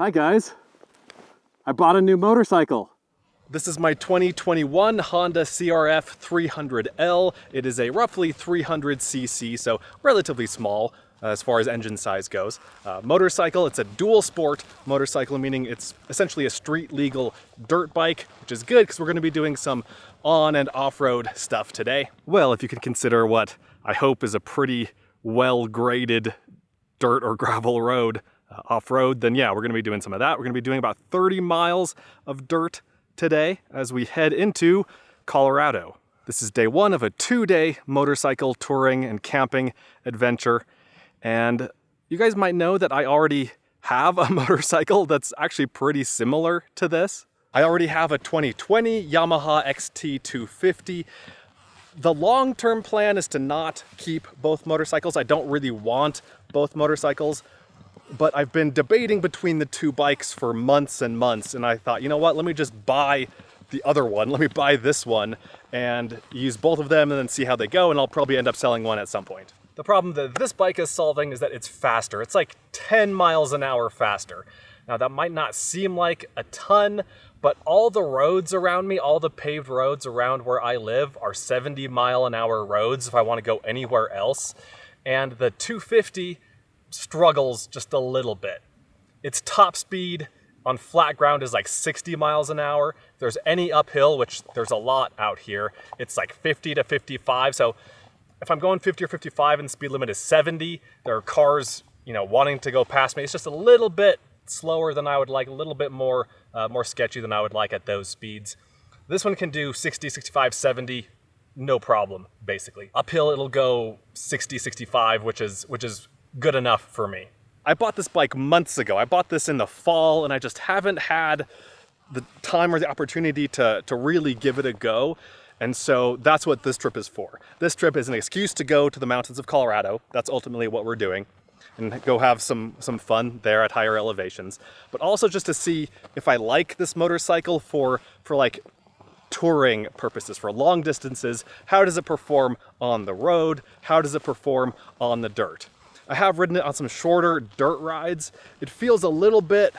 Hi guys, I bought a new motorcycle. This is my 2021 Honda CRF 300L. It is a roughly 300cc, so relatively small as far as engine size goes. Motorcycle, it's a dual sport motorcycle, meaning it's essentially a street legal dirt bike, which is good because we're going to be doing some on and off-road stuff today. Well, if you could consider what I hope is a pretty well-graded dirt or gravel road off-road, then yeah, we're going to be doing some of that. We're going to be doing about 30 miles of dirt today as we head into Colorado. This is day one of a 2-day motorcycle touring and camping adventure. And you guys might know that I already have a motorcycle that's actually pretty similar to this. I already have a 2020 Yamaha XT250. The long-term plan is to not keep both motorcycles. I don't really want both motorcycles, but I've been debating between the two bikes for months and months, and I thought, you know what, let me just buy the other one. Let me buy this one and use both of them and then see how they go, and I'll probably end up selling one at some point. The problem that this bike is solving is that it's faster. It's like 10 miles an hour faster. Now that might not seem like a ton, but all the roads around me, all the paved roads around where I live are 70-mile-an-hour roads if I want to go anywhere else. And the 250 struggles just a little bit. Its top speed on flat ground is like 60 miles an hour. If there's any uphill, which there's a lot out here, it's like 50 to 55. So if I'm going 50 or 55 and the speed limit is 70, there are cars, wanting to go past me. It's just a little bit slower than I would like, a little bit more sketchy than I would like at those speeds. This one can do 60, 65, 70, no problem, basically. Uphill, it'll go 60, 65, which is good enough for me. I bought this bike months ago. I bought this in the fall, and I just haven't had the time or the opportunity to really give it a go. And so that's what this trip is for. This trip is an excuse to go to the mountains of Colorado. That's ultimately what we're doing, and go have some fun there at higher elevations. But also just to see if I like this motorcycle for like touring purposes, for long distances. How does it perform on the road? How does it perform on the dirt? I have ridden it on some shorter dirt rides. It feels a little bit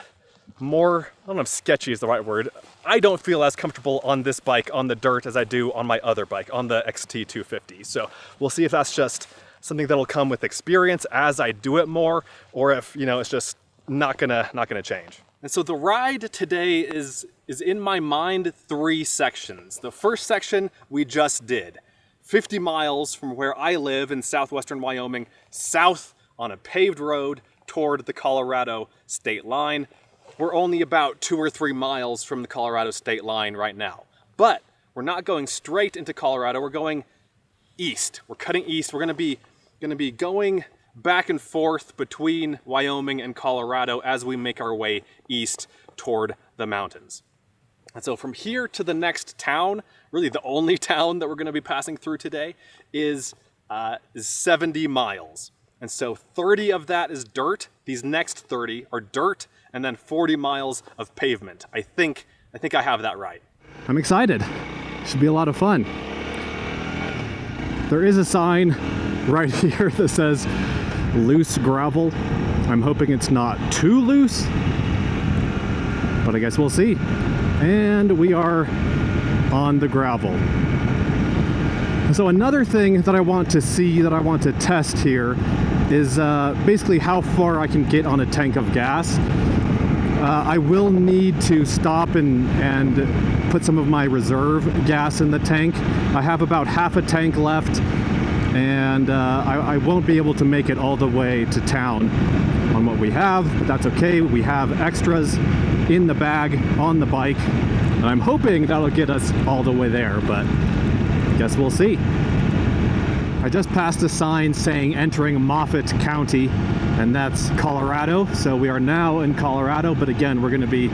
more, I don't know if sketchy is the right word. I don't feel as comfortable on this bike on the dirt as I do on my other bike, on the XT250. So we'll see if that's just something that'll come with experience as I do it more, or if, it's just not gonna change. And so the ride today is in my mind 3 sections. The first section we just did, 50 miles from where I live in southwestern Wyoming, south on a paved road toward the Colorado state line. We're only about 2 or 3 miles from the Colorado state line right now. But we're not going straight into Colorado, we're going east. We're cutting east. We're gonna be going back and forth between Wyoming and Colorado as we make our way east toward the mountains. And so from here to the next town, really the only town that we're going to be passing through today, is 70 miles. And so 30 of that is dirt. These next 30 are dirt, and then 40 miles of pavement. I think I have that right. I'm excited. Should be a lot of fun. There is a sign right here that says loose gravel. I'm hoping it's not too loose, but I guess we'll see. And we are on the gravel. So another thing that I want to see, that I want to test here, is basically how far I can get on a tank of gas. I will need to stop and put some of my reserve gas in the tank. I have about half a tank left, and I won't be able to make it all the way to town on what we have, but that's okay. We have extras in the bag on the bike, and I'm hoping that'll get us all the way there, but I guess we'll see. I just passed a sign saying entering Moffat County, and that's Colorado. So we are now in Colorado, but again, we're going to be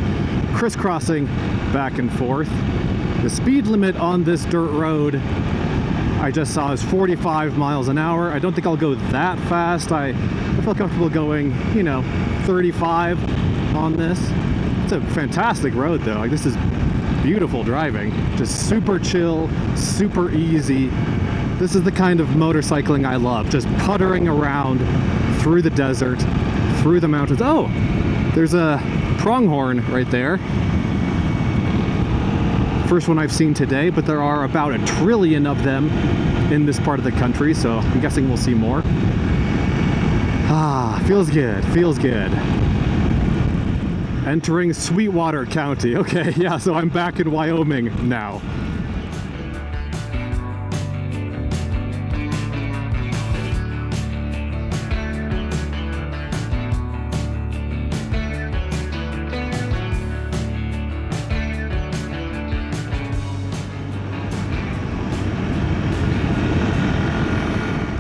crisscrossing back and forth. The speed limit on this dirt road I just saw is 45 miles an hour. I don't think I'll go that fast. I feel comfortable going, 35 on this. It's a fantastic road though. Like, this is beautiful driving. Just super chill, super easy. This is the kind of motorcycling I love. Just puttering around through the desert, through the mountains. Oh, There's a pronghorn right there. First one I've seen today, but there are about 1 trillion of them in this part of the country, so I'm guessing we'll see more. Ah, feels good, feels good. Entering Sweetwater County. Okay, yeah, so I'm back in Wyoming now.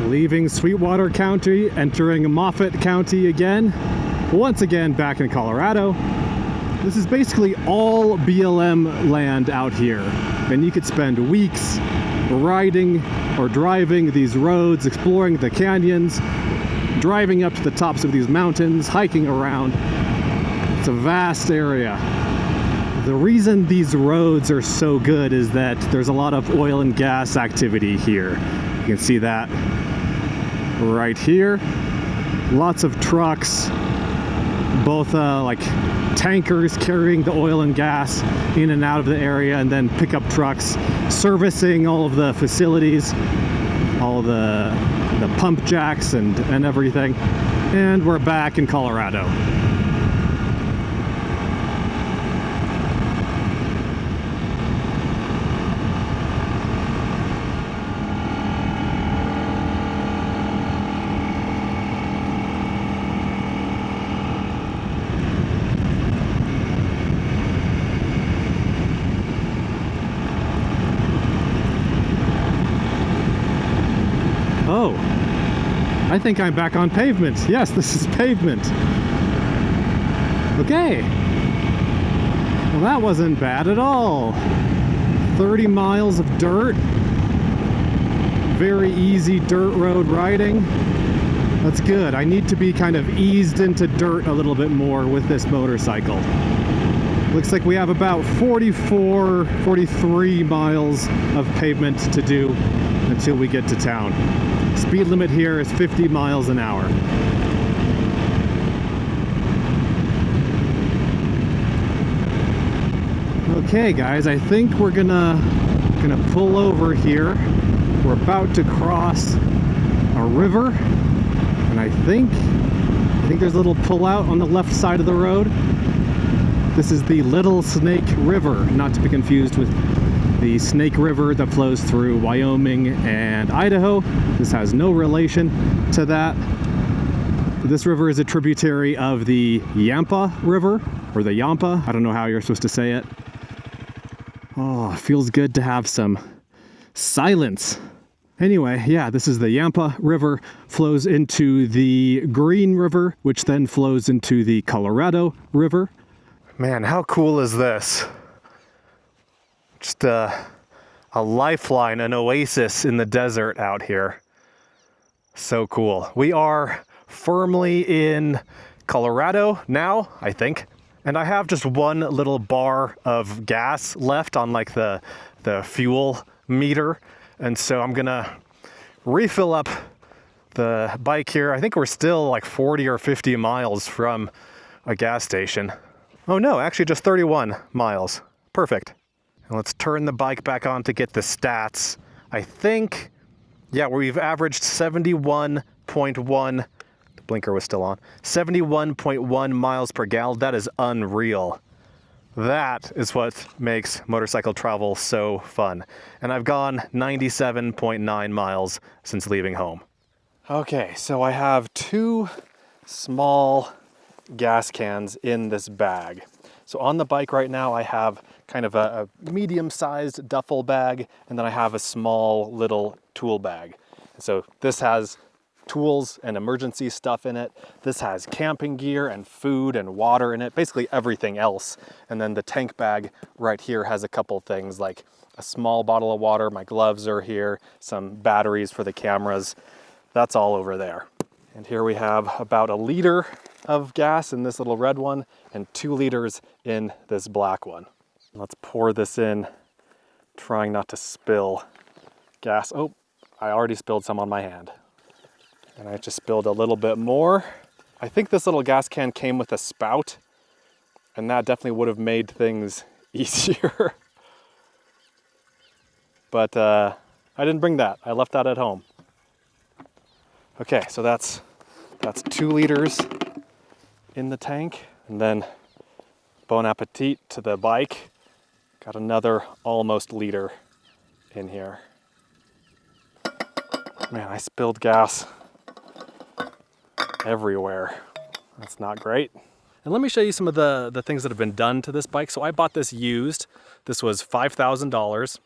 Leaving Sweetwater County, entering Moffett County again. Once again back in Colorado. This is basically all BLM land out here. And you could spend weeks riding or driving these roads, exploring the canyons, driving up to the tops of these mountains, hiking around. It's a vast area. The reason these roads are so good is that there's a lot of oil and gas activity here. You can see that right here. Lots of trucks, both like tankers carrying the oil and gas in and out of the area, and then pickup trucks servicing all of the facilities, all the pump jacks and everything. And we're back in Colorado. Oh, I think I'm back on pavement. Yes, this is pavement. Okay. Well, that wasn't bad at all. 30 miles of dirt. Very easy dirt road riding. That's good. I need to be kind of eased into dirt a little bit more with this motorcycle. Looks like we have about 44, 43 miles of pavement to do until we get to town. Speed limit here is 50 miles an hour. Okay guys, I think we're gonna pull over here. We're about to cross a river, and I think there's a little pullout on the left side of the road. This is the Little Snake River, not to be confused with the Snake River that flows through Wyoming and Idaho. This has no relation to that. This river is a tributary of the Yampa River, or the Yampa. I don't know how you're supposed to say it. Oh, it feels good to have some silence. Anyway, yeah, this is the Yampa River, flows into the Green River, which then flows into the Colorado River. Man, how cool is this? Just a lifeline, an oasis in the desert out here. So cool. We are firmly in Colorado now, I think. And I have just one little bar of gas left on like the fuel meter. And so I'm gonna refill up the bike here. I think we're still like 40 or 50 miles from a gas station. Oh no, actually just 31 miles. Perfect. And let's turn the bike back on to get the stats. I think, yeah, we've averaged 71.1, the blinker was still on, 71.1 miles per gallon. That is unreal. That is what makes motorcycle travel so fun. And I've gone 97.9 miles since leaving home. Okay, so I have 2 small gas cans in this bag. So on the bike right now, I have kind of a medium-sized duffel bag, and then I have a small little tool bag. So this has tools and emergency stuff in it. This has camping gear and food and water in it, basically everything else. And then the tank bag right here has a couple things like a small bottle of water, my gloves are here, some batteries for the cameras. That's all over there. And here we have about 1 liter of gas in this little red one and 2 liters in this black one. Let's pour this in, trying not to spill gas. Oh, I already spilled some on my hand. And I just spilled a little bit more. I think this little gas can came with a spout and that definitely would have made things easier. But I didn't bring that. I left that at home. Okay, so that's 2 liters in the tank, and then bon appetit to the bike. Got another almost liter in here. Man, I spilled gas everywhere. That's not great. And let me show you some of the things that have been done to this bike. So I bought this used. This was $5,000.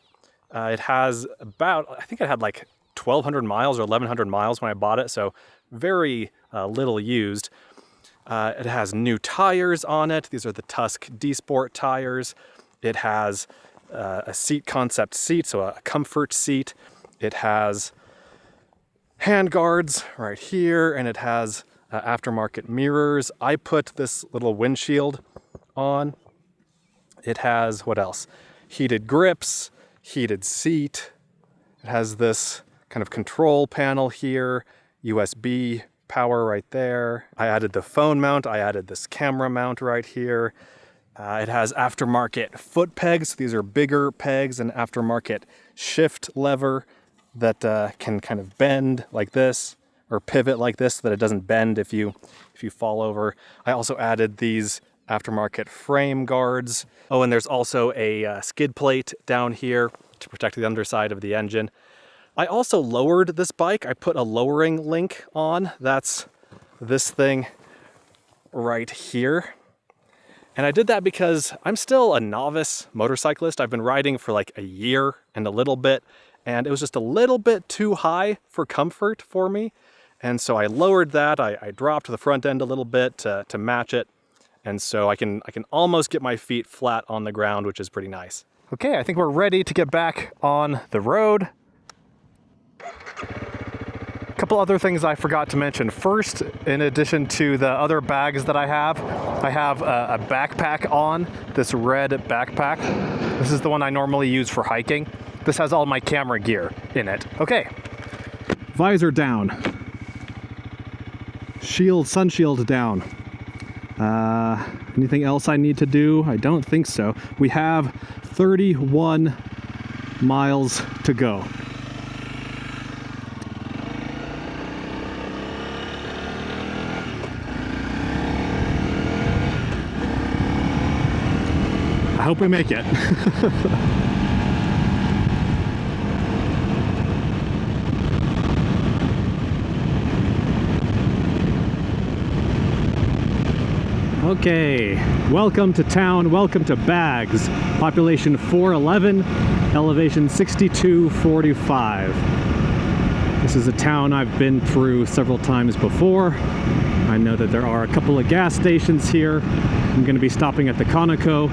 It has about, I think it had like 1,200 miles or 1,100 miles when I bought it, so very little used. It has new tires on it. These are the Tusk D-Sport tires. It has a seat concept seat, so a comfort seat. It has hand guards right here, and it has aftermarket mirrors. I put this little windshield on. It has, what else? Heated grips, heated seat. It has this kind of control panel here, USB power right there. I added the phone mount. I added this camera mount right here. It has aftermarket foot pegs. These are bigger pegs, and aftermarket shift lever that can kind of bend like this or pivot like this so that it doesn't bend if you fall over. I also added these aftermarket frame guards. Oh, and there's also a skid plate down here to protect the underside of the engine. I also lowered this bike. I put a lowering link on. That's this thing right here. And I did that because I'm still a novice motorcyclist. I've been riding for like a year and a little bit, and it was just a little bit too high for comfort for me. And so I lowered that. I dropped the front end a little bit to match it. And so I can almost get my feet flat on the ground, which is pretty nice. Okay, I think we're ready to get back on the road. A couple other things I forgot to mention. First, in addition to the other bags that I have a backpack on, this red backpack. This is the one I normally use for hiking. This has all my camera gear in it. Okay. Visor down. Sun shield down. Anything else I need to do? I don't think so. We have 31 miles to go. I hope we make it. Okay, welcome to town, welcome to Bags. Population 411, elevation 6245. This is a town I've been through several times before. I know that there are a couple of gas stations here. I'm going to be stopping at the Conoco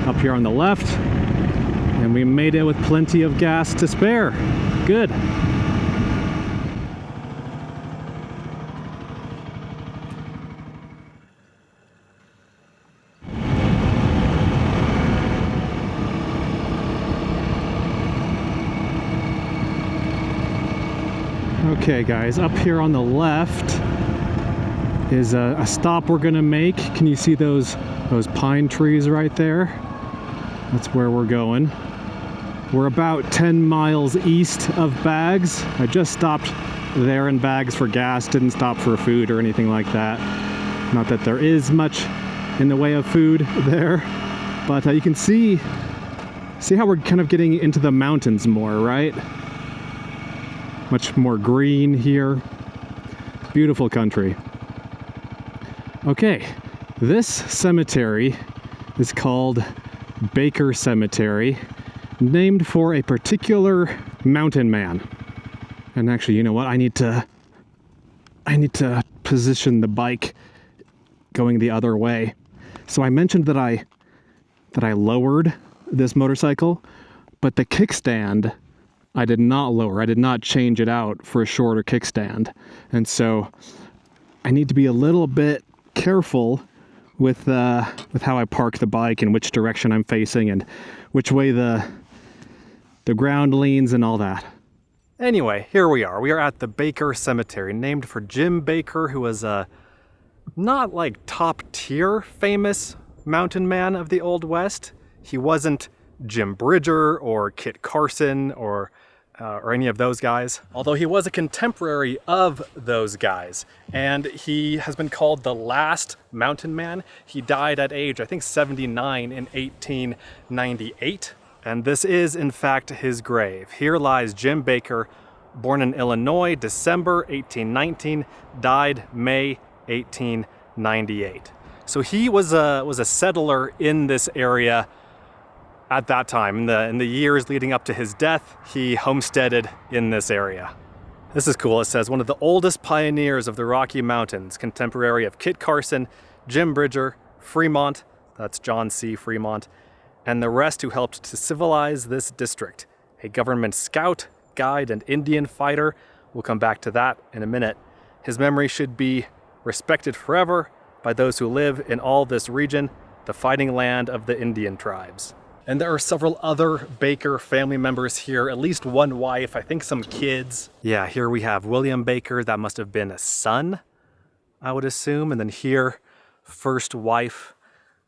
up here on the left, and we made it with plenty of gas to spare. Good. Okay guys, up here on the left is a stop we're gonna make. Can you see those pine trees right there? That's where we're going. We're about 10 miles east of Bags. I just stopped there in Bags for gas, didn't stop for food or anything like that. Not that there is much in the way of food there, but you can see how we're kind of getting into the mountains more, right? Much more green here. Beautiful country. Okay, this cemetery is called Baker Cemetery, named for a particular mountain man. And actually, you know what? I need to position the bike going the other way. So I mentioned that I lowered this motorcycle, but the kickstand I did not lower. I did not change it out for a shorter kickstand. And so I need to be a little bit careful with how I park the bike and which direction I'm facing and which way the ground leans and all that. Anyway, here we are. We are at the Baker Cemetery, named for Jim Baker, who was a not like top tier famous mountain man of the Old West. He wasn't Jim Bridger or Kit Carson or any of those guys, although he was a contemporary of those guys. And he has been called the last mountain man. He died at age, I think, 79 in 1898. And this is, in fact, his grave. Here lies Jim Baker, born in Illinois, December 1819, died May 1898. So he was a settler in this area at that time. In the years leading up to his death, he homesteaded in this area. This is cool. It says, one of the oldest pioneers of the Rocky Mountains, contemporary of Kit Carson, Jim Bridger, Fremont, that's John C. Fremont, and the rest who helped to civilize this district. A government scout, guide, and Indian fighter. We'll come back to that in a minute. His memory should be respected forever by those who live in all this region, the fighting land of the Indian tribes. And there are several other Baker family members here, at least one wife, I think some kids. Yeah, here we have William Baker. That must have been a son, I would assume. And then here, first wife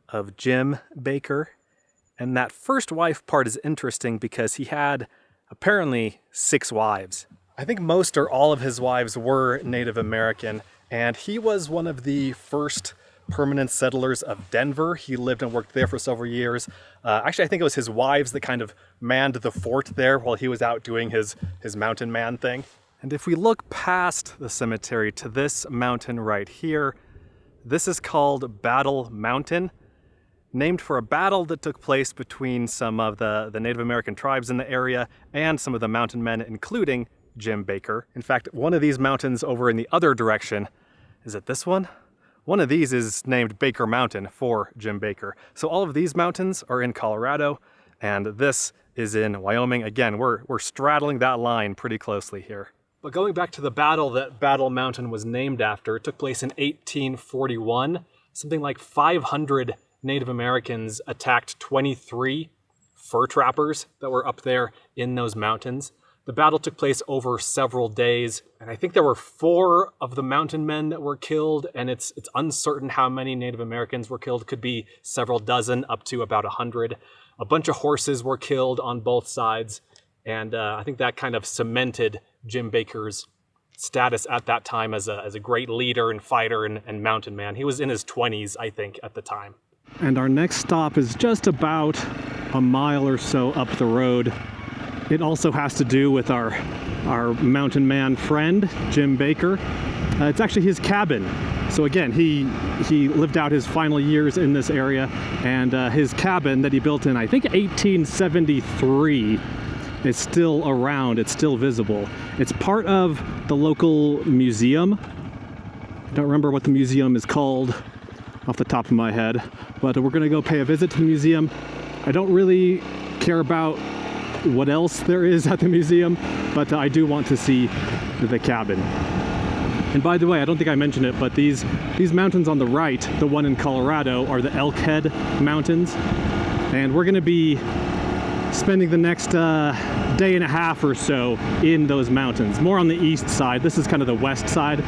of Jim Baker. And that first wife part is interesting because he had apparently 6 wives. I think most or all of his wives were Native American, and he was one of the first permanent settlers of Denver. He lived and worked there for several years. Actually, I think it was his wives that kind of manned the fort there while he was out doing his mountain man thing. And if we look past the cemetery to this mountain right here, this is called Battle Mountain, named for a battle that took place between some of the Native American tribes in the area and some of the mountain men, including Jim Baker. In fact, one of these mountains over in the other direction, is it this one? One of these is named Baker Mountain for Jim Baker. So all of these mountains are in Colorado, and this is in Wyoming. Again, we're straddling that line pretty closely here. But going back to the battle that Battle Mountain was named after, it took place in 1841. Something like 500 Native Americans attacked 23 fur trappers that were up there in those mountains. The battle took place over several days, and I think there were 4 of the mountain men that were killed, and it's uncertain how many Native Americans were killed. It could be several dozen, up to about 100. A bunch of horses were killed on both sides, and I think that kind of cemented Jim Baker's status at that time as a great leader and fighter and mountain man. He was in his 20s, I think, at the time. And our next stop is just about a mile or so up the road. It also has to do with our mountain man friend, Jim Baker. It's actually his cabin. So again, he lived out his final years in this area, and his cabin that he built in, I think, 1873, is still around. It's still visible. It's part of the local museum. I don't remember what the museum is called off the top of my head, but we're gonna go pay a visit to the museum. I don't really care about what else there is at the museum, but I do want to see the cabin. And by the way, I don't think I mentioned it, but these mountains on the right, the one in Colorado, are the Elkhead Mountains. And we're gonna be spending the next day and a half or so in those mountains, more on the east side. This is kind of the west side,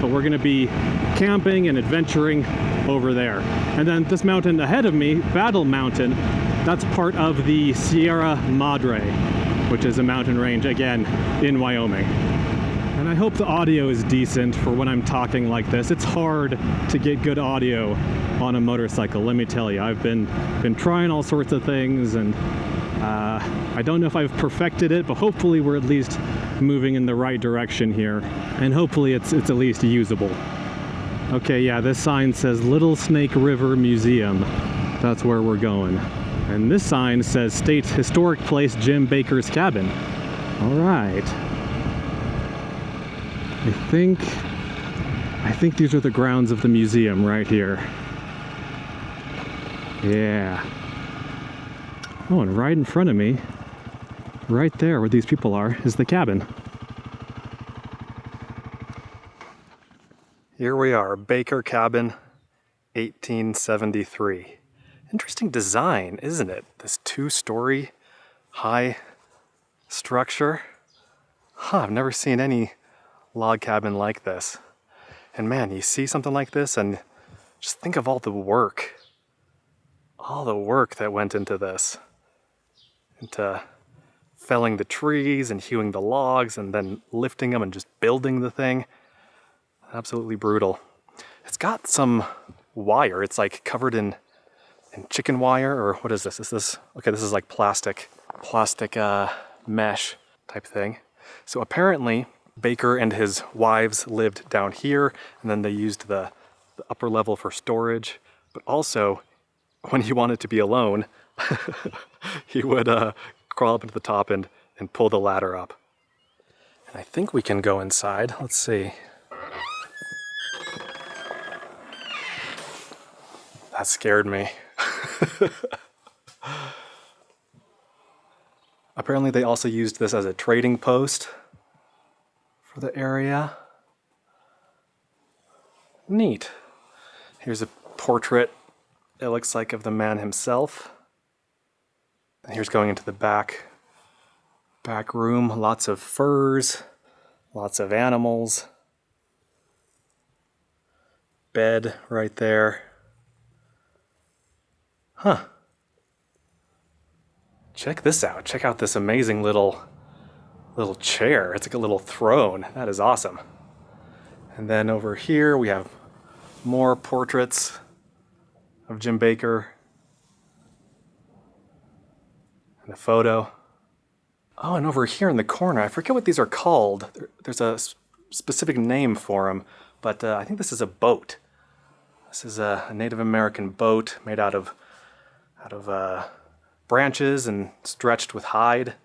but we're gonna be camping and adventuring over there. And then this mountain ahead of me, Battle Mountain, that's part of the Sierra Madre, which is a mountain range, again, in Wyoming. And I hope the audio is decent for when I'm talking like this. It's hard to get good audio on a motorcycle, let me tell you. I've been trying all sorts of things, and I don't know if I've perfected it, but hopefully we're at least moving in the right direction here, and hopefully it's at least usable. Okay, yeah, this sign says Little Snake River Museum. That's where we're going. And this sign says State Historic Place Jim Baker's Cabin. All right. I think these are the grounds of the museum right here. Yeah. Oh, and right in front of me, right there where these people are, is the cabin. Here we are, Baker Cabin, 1873. Interesting design, isn't it? This 2-story high structure. I've never seen any log cabin like this. And man, you see something like this and just think of all the work all the work that went into this, into felling the trees and hewing the logs and then lifting them and just building the thing. Absolutely brutal. It's got some wire. It's like covered in chicken wire, or what is this? Is this, okay, this is like plastic mesh type thing. So apparently Baker and his wives lived down here, and then they used the upper level for storage. But also, when he wanted to be alone, he would crawl up into the top and pull the ladder up. And I think we can go inside. Let's see. That scared me. Apparently they also used this as a trading post for the area. Neat. Here's a portrait, it looks like, of the man himself. And here's going into the back room. Lots of furs, lots of animals. Bed right there. Huh. Check this out. Check out this amazing little chair. It's like a little throne. That is awesome. And then over here we have more portraits of Jim Baker. And a photo. Oh, and over here in the corner, I forget what these are called. There's a specific name for them, but I think this is a boat. This is a Native American boat made out of branches and stretched with hide.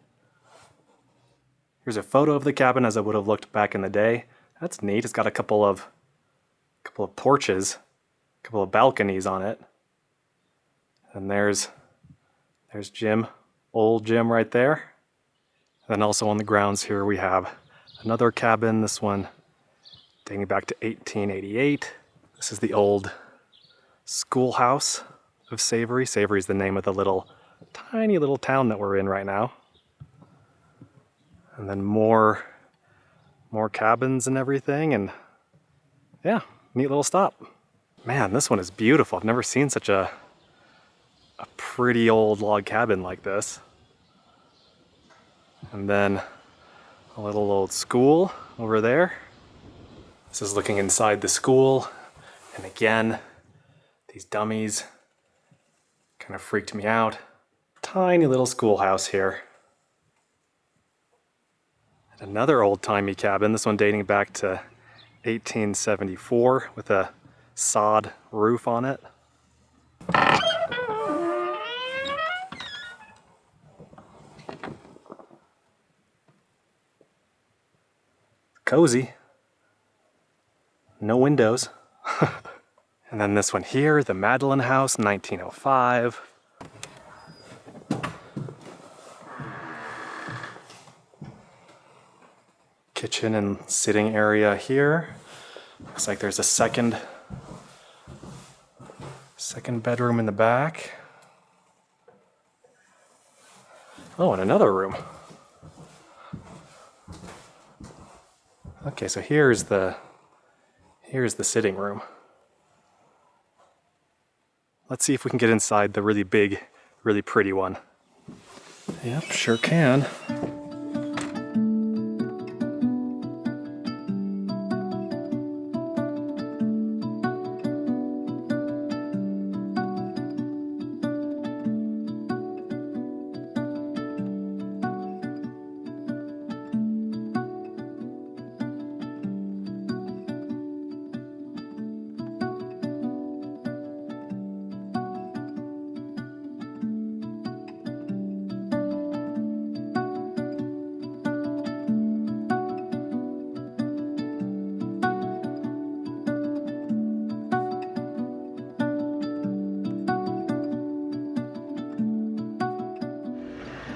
Here's a photo of the cabin as it would have looked back in the day. That's neat. It's got a couple of porches, a couple of balconies on it. And there's Jim, old Jim right there. And then also on the grounds here we have another cabin, this one dating back to 1888. This is the old schoolhouse of Savory. Savory is the name of the tiny little town that we're in right now. And then more cabins and everything, and yeah, neat little stop. Man, this one is beautiful. I've never seen such a pretty old log cabin like this. And then a little old school over there. This is looking inside the school, and again, these dummies kind of freaked me out. Tiny little schoolhouse here. And another old-timey cabin, this one dating back to 1874 with a sod roof on it. Cozy. No windows. And then this one here, the Madeline House, 1905. Kitchen and sitting area here. Looks like there's a second bedroom in the back. Oh, and another room. Okay, so here's the sitting room. Let's see if we can get inside the really big, really pretty one. Yep, sure can.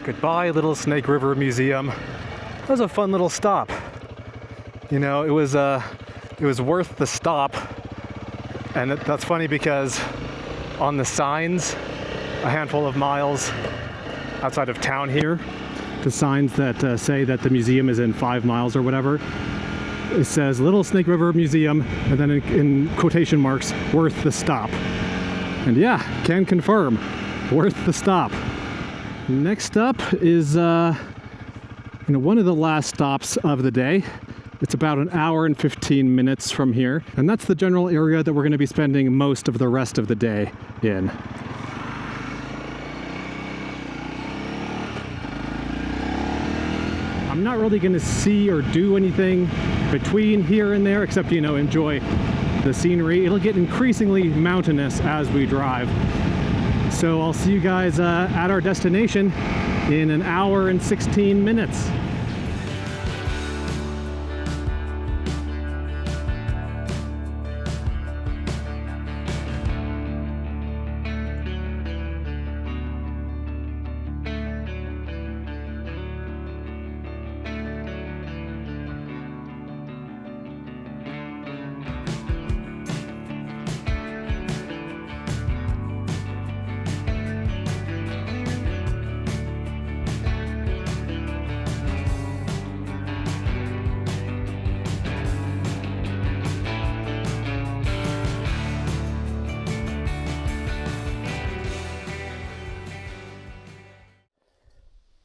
Goodbye, little Snake River Museum. That was a fun little stop. You know, it was worth the stop. And that's funny because on the signs, a handful of miles outside of town here, the signs that say that the museum is in 5 miles or whatever, it says Little Snake River Museum, and then in quotation marks, worth the stop. And yeah, can confirm, worth the stop. Next up is one of the last stops of the day. It's about an hour and 15 minutes from here, and that's the general area that we're going to be spending most of the rest of the day in. I'm not really going to see or do anything between here and there except, enjoy the scenery. It'll get increasingly mountainous as we drive. So I'll see you guys at our destination in an hour and 16 minutes.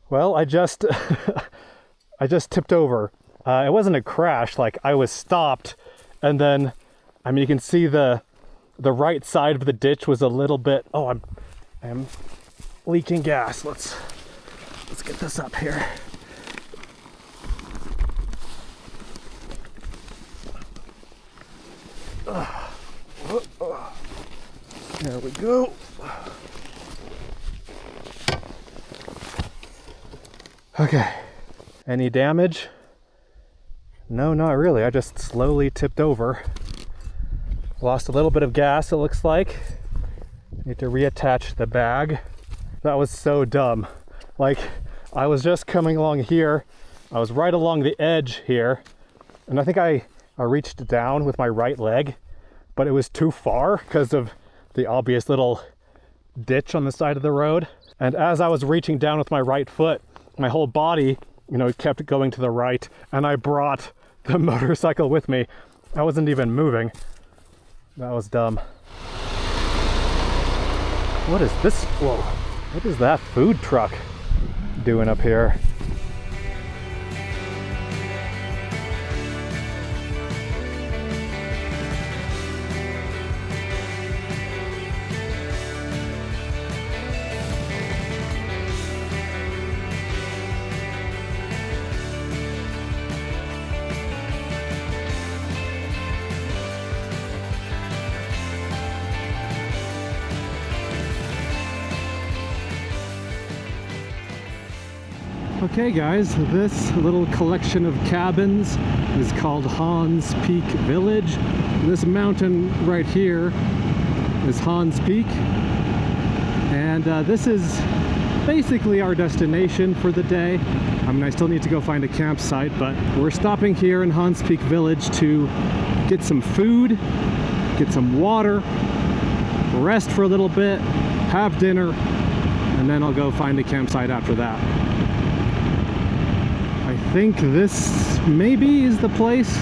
Well, I just tipped over. It wasn't a crash, like I was stopped, and then, you can see the right side of the ditch was a little bit. Oh, I am leaking gas. Let's get this up here. There we go. Okay, any damage? No, not really. I just slowly tipped over. Lost a little bit of gas, it looks like. Need to reattach the bag. That was so dumb. Like, I was just coming along here. I was right along the edge here. And I think I reached down with my right leg, but it was too far because of the obvious little ditch on the side of the road. And as I was reaching down with my right foot, my whole body, kept going to the right, and I brought the motorcycle with me. I wasn't even moving. That was dumb. What is this? Whoa, what is that food truck doing up here? Okay guys, this little collection of cabins is called Hans Peak Village. This mountain right here is Hans Peak, and this is basically our destination for the day. I still need to go find a campsite, but we're stopping here in Hans Peak Village to get some food, get some water, rest for a little bit, have dinner, and then I'll go find a campsite after that. I think this maybe is the place.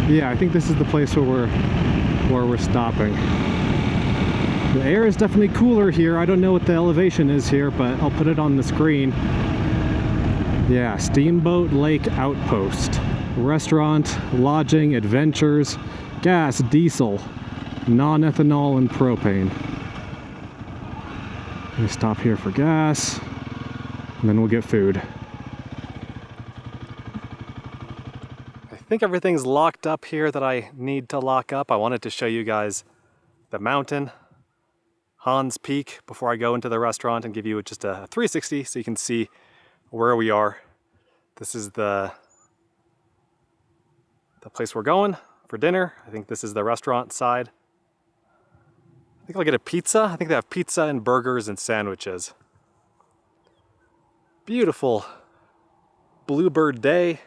Yeah, I think this is the place where we're stopping. The air is definitely cooler here. I don't know what the elevation is here, but I'll put it on the screen. Yeah, Steamboat Lake Outpost. Restaurant, lodging, adventures, gas, diesel, non-ethanol, and propane. I'm gonna stop here for gas, and then we'll get food. I think everything's locked up here that I need to lock up. I wanted to show you guys the mountain, Hans Peak, before I go into the restaurant and give you just a 360 so you can see where we are. This is the place we're going for dinner. I think this is the restaurant side. I think I'll get a pizza. I think they have pizza and burgers and sandwiches. Beautiful bluebird day.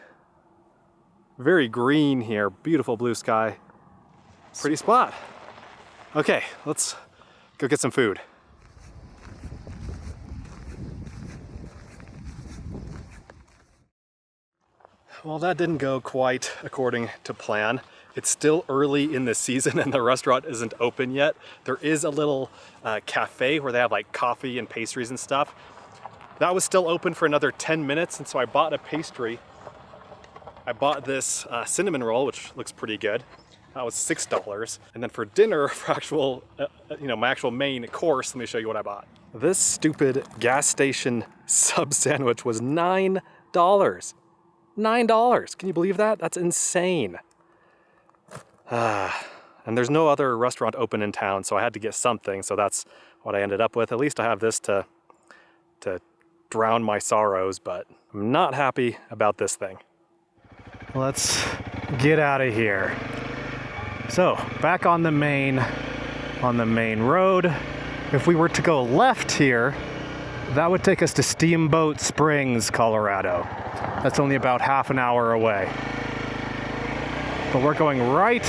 Very green here, beautiful blue sky. Pretty spot. Okay, let's go get some food. Well, that didn't go quite according to plan. It's still early in the season and the restaurant isn't open yet. There is a little cafe where they have like coffee and pastries and stuff. That was still open for another 10 minutes, and so I bought a pastry. I bought this cinnamon roll, which looks pretty good. That was $6. And then for dinner, for actual, my actual main course, let me show you what I bought. This stupid gas station sub sandwich was $9. $9. Can you believe that? That's insane. And there's no other restaurant open in town, so I had to get something. So that's what I ended up with. At least I have this to drown my sorrows, but I'm not happy about this thing. Let's get out of here. So back on the main road. If we were to go left here, that would take us to Steamboat Springs, Colorado. That's only about half an hour away. But we're going right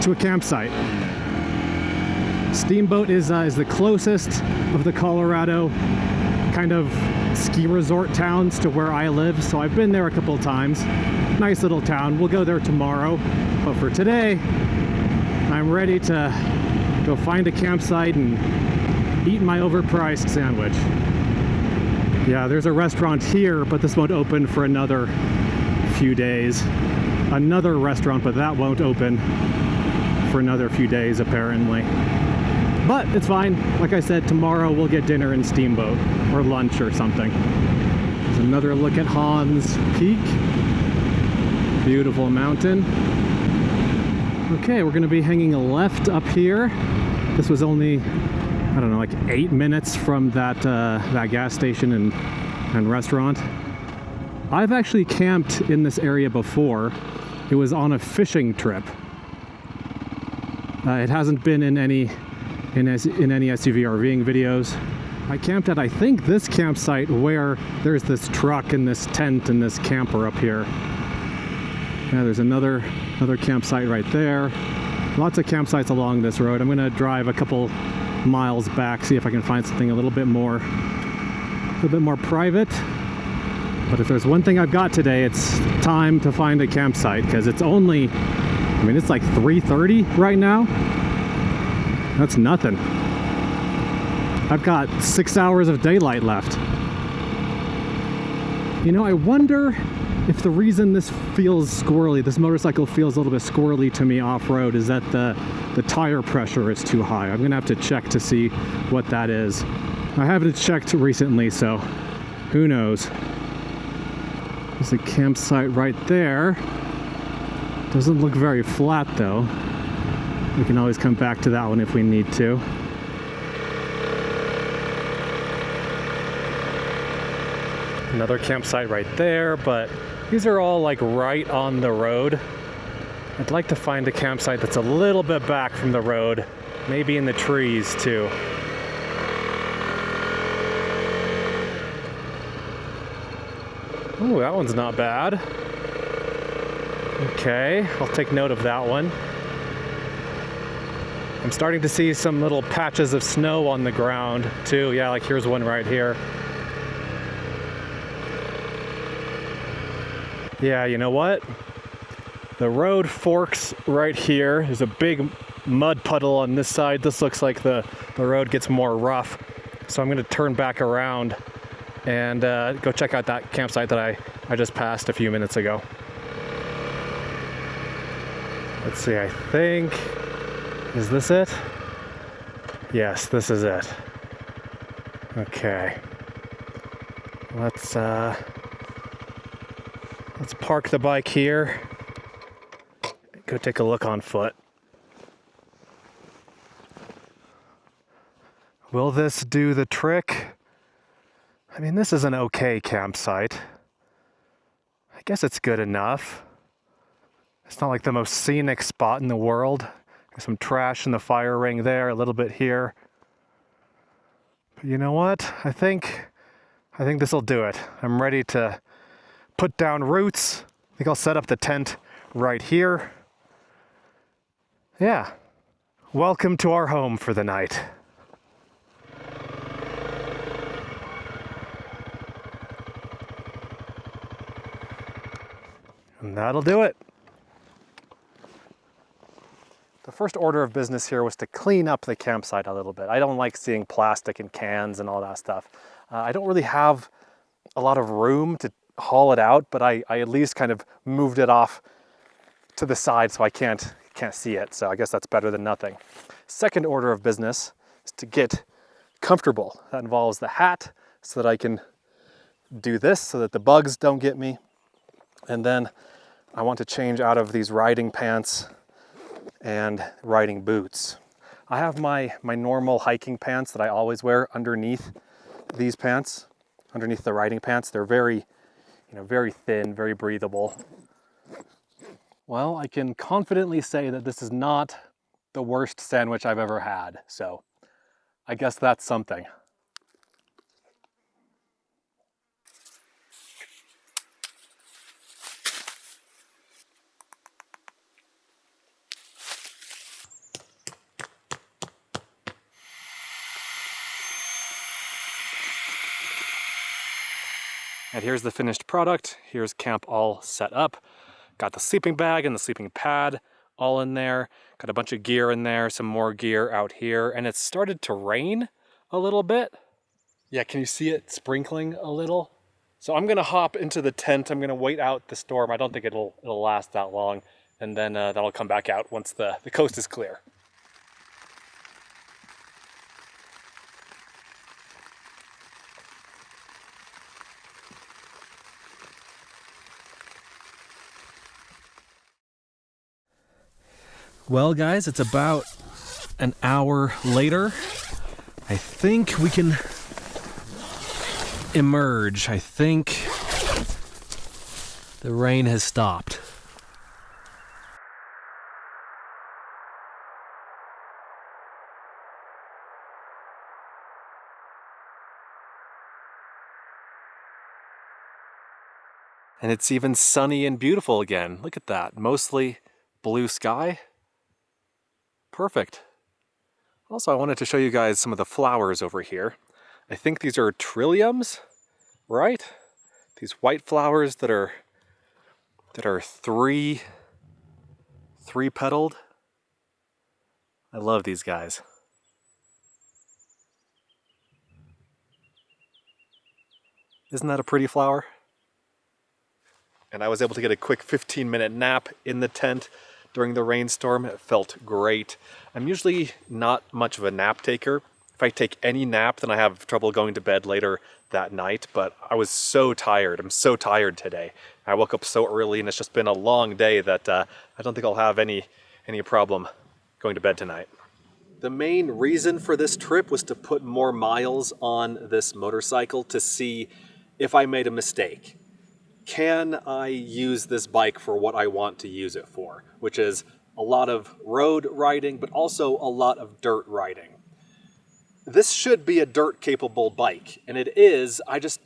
to a campsite. Steamboat is the closest of the Colorado kind of ski resort towns to where I live, so I've been there a couple of times. Nice little town. We'll go there tomorrow, but for today, I'm ready to go find a campsite and eat my overpriced sandwich. Yeah, there's a restaurant here, but this won't open for another few days. Another restaurant, but that won't open for another few days apparently. But it's fine. Like I said, tomorrow we'll get dinner in Steamboat or lunch or something. There's another look at Hans Peak. Beautiful mountain. Okay, we're gonna be hanging a left up here. This was only, I don't know, like 8 minutes from that gas station and restaurant. I've actually camped in this area before. It was on a fishing trip. It hasn't been in any SUV RVing videos. I camped at, I think, this campsite where there's this truck and this tent and this camper up here. Yeah, there's another campsite right there. Lots of campsites along this road. I'm gonna drive a couple miles back, see if I can find something a little bit more private. But if there's one thing I've got today, it's time to find a campsite, because it's only, I mean, it's like 3:30 right now. That's nothing. I've got 6 hours of daylight left. You know, I wonder if the reason this feels squirrely, this motorcycle feels a little bit squirrely to me off-road, is that the tire pressure is too high. I'm gonna have to check to see what that is. I haven't checked recently, so who knows. There's a campsite right there. Doesn't look very flat though. We can always come back to that one if we need to. Another campsite right there, but these are all like right on the road. I'd like to find a campsite that's a little bit back from the road, maybe in the trees too. Oh, that one's not bad. Okay, I'll take note of that one. I'm starting to see some little patches of snow on the ground too. Yeah, like here's one right here. Yeah, you know what? The road forks right here. There's a big mud puddle on this side. This looks like the road gets more rough. So I'm gonna turn back around and go check out that campsite that I just passed a few minutes ago. Let's see, I think, is this it? Yes, this is it. Okay. Let's park the bike here. Go take a look on foot. Will this do the trick? I mean, this is an okay campsite. I guess it's good enough. It's not like the most scenic spot in the world. There's some trash in the fire ring there, a little bit here. But you know what? I think this will do it. I'm ready to put down roots. I think I'll set up the tent right here. Yeah. Welcome to our home for the night. And that'll do it. The first order of business here was to clean up the campsite a little bit. I don't like seeing plastic and cans and all that stuff. I don't really have a lot of room to haul it out, but I at least kind of moved it off to the side so I can't see it. So I guess that's better than nothing. Second order of business is to get comfortable. That involves the hat so that I can do this so that the bugs don't get me. And then I want to change out of these riding pants and riding boots. I have my normal hiking pants that I always wear underneath these pants, underneath the riding pants. They're very, very thin, very breathable. Well, I can confidently say that this is not the worst sandwich I've ever had, so I guess that's something. And here's the finished product. Here's camp all set up. Got the sleeping bag and the sleeping pad all in there. Got a bunch of gear in there, some more gear out here, and it's started to rain a little bit. Yeah, can you see it sprinkling a little? So I'm gonna hop into the tent. I'm gonna wait out the storm. I don't think it'll last that long, and then that'll come back out once the coast is clear. Well, guys, it's about an hour later. I think we can emerge. I think the rain has stopped. And it's even sunny and beautiful again. Look at that. Mostly blue sky. Perfect. Also, I wanted to show you guys some of the flowers over here. I think these are trilliums, right? These white flowers that are three petaled. I love these guys. Isn't that a pretty flower? And I was able to get a quick 15-minute nap in the tent during the rainstorm. It felt great. I'm usually not much of a nap taker. If I take any nap, then I have trouble going to bed later that night, but I was so tired. I'm so tired today. I woke up so early and it's just been a long day that I don't think I'll have any problem going to bed tonight. The main reason for this trip was to put more miles on this motorcycle to see if I made a mistake. Can I use this bike for what I want to use it for, which is a lot of road riding, but also a lot of dirt riding. This should be a dirt capable bike, and it is. I just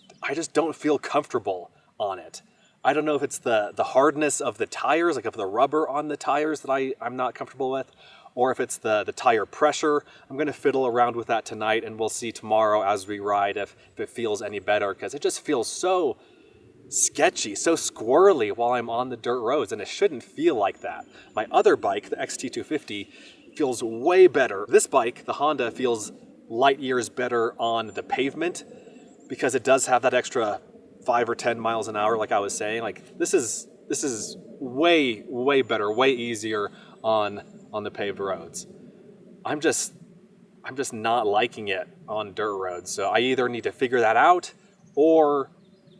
don't feel comfortable on it. I don't know if it's the hardness of the tires, like of the rubber on the tires that I'm not comfortable with, or if it's the tire pressure. I'm gonna fiddle around with that tonight, and we'll see tomorrow as we ride if it feels any better, because it just feels so sketchy, so squirrely while I'm on the dirt roads, and it shouldn't feel like that. My other bike, the XT250, feels way better. This bike, the Honda, feels light years better on the pavement because it does have that extra 5 or 10 miles an hour, like I was saying. Like this is way better, way easier on the paved roads. I'm just not liking it on dirt roads. So I either need to figure that out or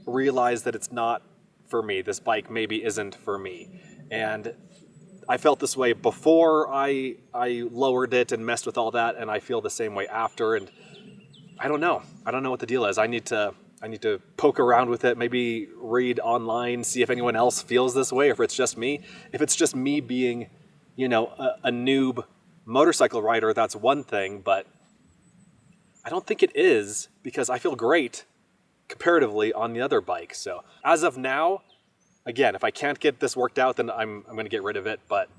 realize that it's not for me. This bike maybe isn't for me. And I felt this way before I lowered it and messed with all that, and I feel the same way after. And I don't know what the deal is. I need to poke around with it, maybe read online, see if anyone else feels this way, or if it's just me. If it's just me being, a noob motorcycle rider, that's one thing, but I don't think it is, because I feel great comparatively on the other bike. So as of now, again, if I can't get this worked out, then I'm going to get rid of it, but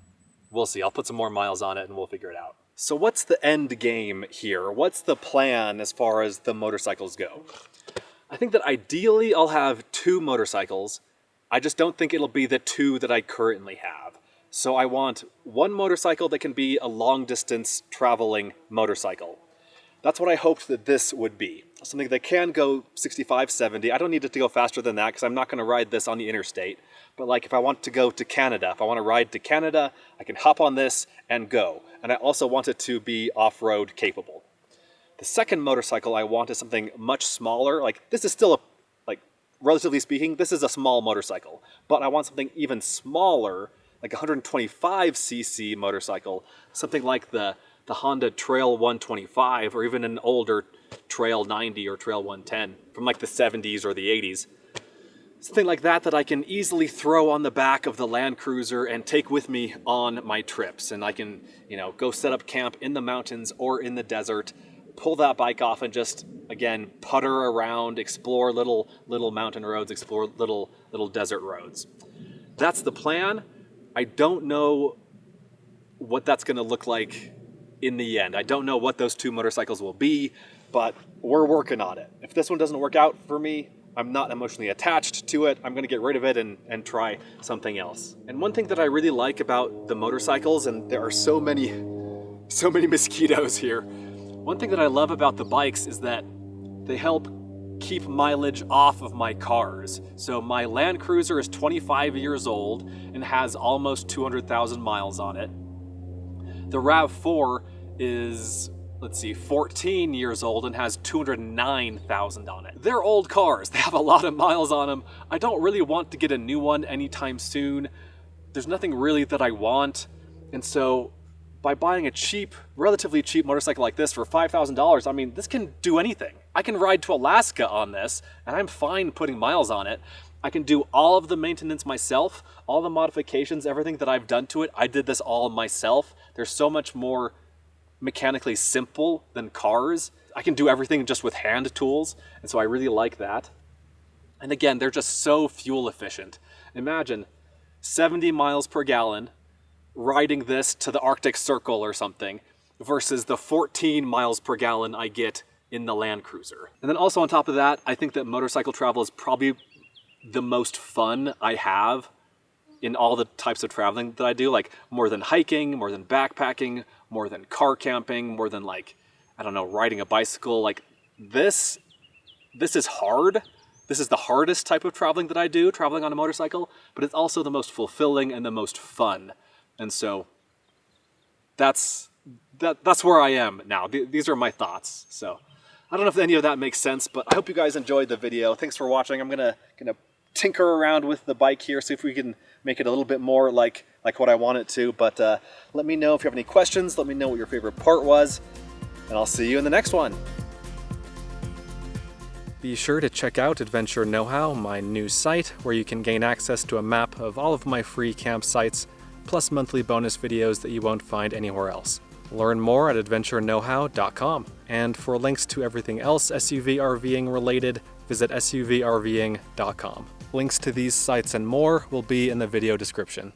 we'll see. I'll put some more miles on it and we'll figure it out. So what's the end game here? What's the plan as far as the motorcycles go? I think that ideally I'll have 2 motorcycles. I just don't think it'll be the two that I currently have. So I want one motorcycle that can be a long distance traveling motorcycle. That's what I hoped that this would be. Something that can go 65, 70. I don't need it to go faster than that because I'm not going to ride this on the interstate. But like if I want to go to Canada, if I want to ride to Canada, I can hop on this and go. And I also want it to be off-road capable. The second motorcycle I want is something much smaller. Like this is still relatively speaking, this is a small motorcycle. But I want something even smaller, like a 125cc motorcycle, something like the Honda Trail 125, or even an older Trail 90 or Trail 110 from like the 70s or the 80s. Something like that I can easily throw on the back of the Land Cruiser and take with me on my trips. And I can, go set up camp in the mountains or in the desert, pull that bike off and just, again, putter around, explore little mountain roads, explore little desert roads. That's the plan. I don't know what that's going to look like in the end. I don't know what those two motorcycles will be, but we're working on it. If this one doesn't work out for me, I'm not emotionally attached to it. I'm going to get rid of it and try something else. And one thing that I really like about the motorcycles, and there are so many mosquitoes here. One thing that I love about the bikes is that they help keep mileage off of my cars. So my Land Cruiser is 25 years old and has almost 200,000 miles on it. The RAV4 is, 14 years old and has 209,000 on it. They're old cars. They have a lot of miles on them. I don't really want to get a new one anytime soon. There's nothing really that I want. And so by buying a relatively cheap motorcycle like this for $5,000, I mean, this can do anything. I can ride to Alaska on this, and I'm fine putting miles on it. I can do all of the maintenance myself, all the modifications, everything that I've done to it, I did this all myself. There's so much more mechanically simple than cars. I can do everything just with hand tools, and so I really like that. And again, they're just so fuel efficient. Imagine 70 miles per gallon, riding this to the Arctic Circle or something versus the 14 miles per gallon I get in the Land Cruiser. And then also on top of that, I think that motorcycle travel is probably the most fun I have in all the types of traveling that I do, like more than hiking, more than backpacking, more than car camping, more than riding a bicycle. Like this is hard. This is the hardest type of traveling that I do, traveling on a motorcycle, but it's also the most fulfilling and the most fun. And so that's where I am now. These are my thoughts. So I don't know if any of that makes sense, but I hope you guys enjoyed the video. Thanks for watching. I'm gonna tinker around with the bike here, see if we can make it a little bit more like what I want it to. But let me know if you have any questions. Let me know what your favorite part was, and I'll see you in the next one. Be sure to check out Adventure Know-How, my new site, where you can gain access to a map of all of my free campsites, plus monthly bonus videos that you won't find anywhere else. Learn more at adventureknowhow.com. And for links to everything else SUV RVing related, visit suvrving.com. Links to these sites and more will be in the video description.